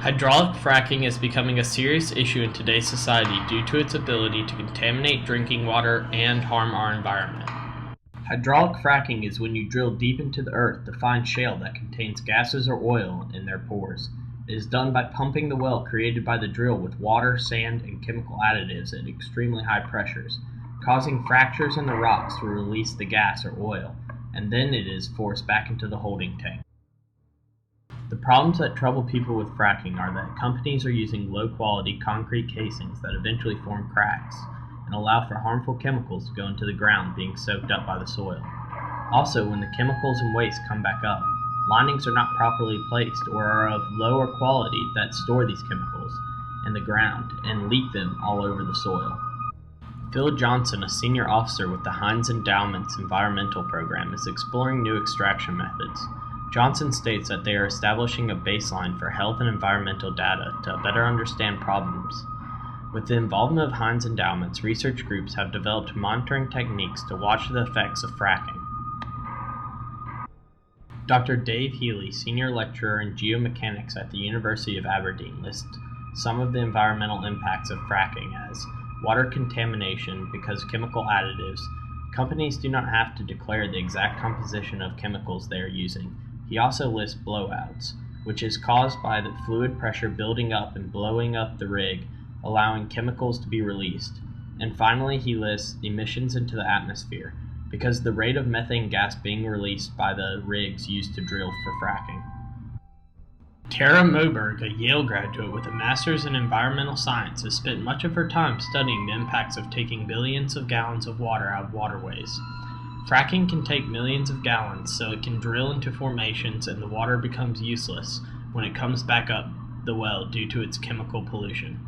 Hydraulic fracking is becoming a serious issue in today's society due to its ability to contaminate drinking water and harm our environment. Hydraulic fracking is when you drill deep into the earth to find shale that contains gases or oil in their pores. It is done by pumping the well created by the drill with water, sand, and chemical additives at extremely high pressures, causing fractures in the rocks to release the gas or oil, and then it is forced back into the holding tank. The problems that trouble people with fracking are that companies are using low-quality concrete casings that eventually form cracks and allow for harmful chemicals to go into the ground being soaked up by the soil. Also, when the chemicals and waste come back up, linings are not properly placed or are of lower quality that store these chemicals in the ground and leak them all over the soil. Phil Johnson, a senior officer with the Heinz Endowment's environmental program, is exploring new extraction methods. Johnson states that they are establishing a baseline for health and environmental data to better understand problems. With the involvement of Heinz Endowments, research groups have developed monitoring techniques to watch the effects of fracking. Dr. Dave Healy, senior lecturer in geomechanics at the University of Aberdeen, lists some of the environmental impacts of fracking as water contamination because of chemical additives. Companies do not have to declare the exact composition of chemicals they are using. He also lists blowouts, which is caused by the fluid pressure building up and blowing up the rig, allowing chemicals to be released. And finally, he lists emissions into the atmosphere, because of the rate of methane gas being released by the rigs used to drill for fracking. Tara Moberg, a Yale graduate with a master's in environmental science, has spent much of her time studying the impacts of taking billions of gallons of water out of waterways. Fracking can take millions of gallons, so it can drill into formations and the water becomes useless when it comes back up the well due to its chemical pollution.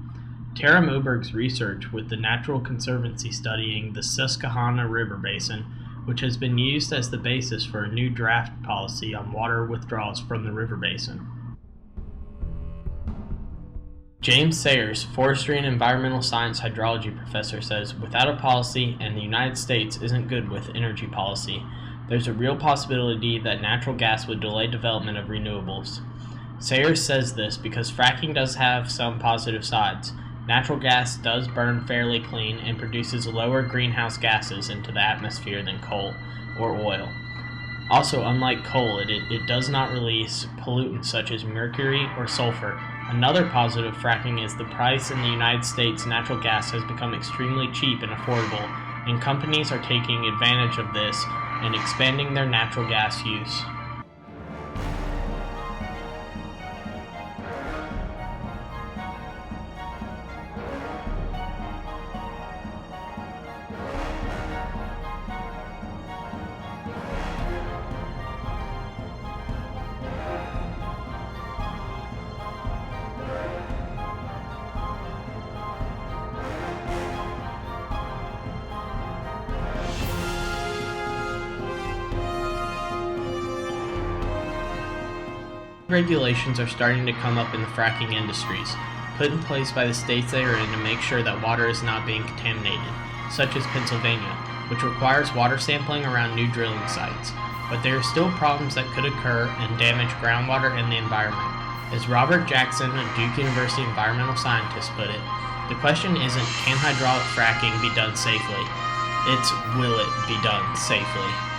Tara Moberg's research with the Natural Conservancy studying the Susquehanna River Basin, which has been used as the basis for a new draft policy on water withdrawals from the river basin. James Sayers, forestry and environmental science hydrology professor, says, without a policy, and the United States isn't good with energy policy, there's a real possibility that natural gas would delay development of renewables. Sayers says this because fracking does have some positive sides. Natural gas does burn fairly clean and produces lower greenhouse gases into the atmosphere than coal or oil. Also, unlike coal, it does not release pollutants such as mercury or sulfur. Another positive of fracking is the price in the United States. Natural gas has become extremely cheap and affordable, and companies are taking advantage of this and expanding their natural gas use. Regulations are starting to come up in the fracking industries, put in place by the states they are in to make sure that water is not being contaminated, such as Pennsylvania, which requires water sampling around new drilling sites. But there are still problems that could occur and damage groundwater and the environment. As Robert Jackson, a Duke University environmental scientist, put it, the question isn't can hydraulic fracking be done safely, it's will it be done safely.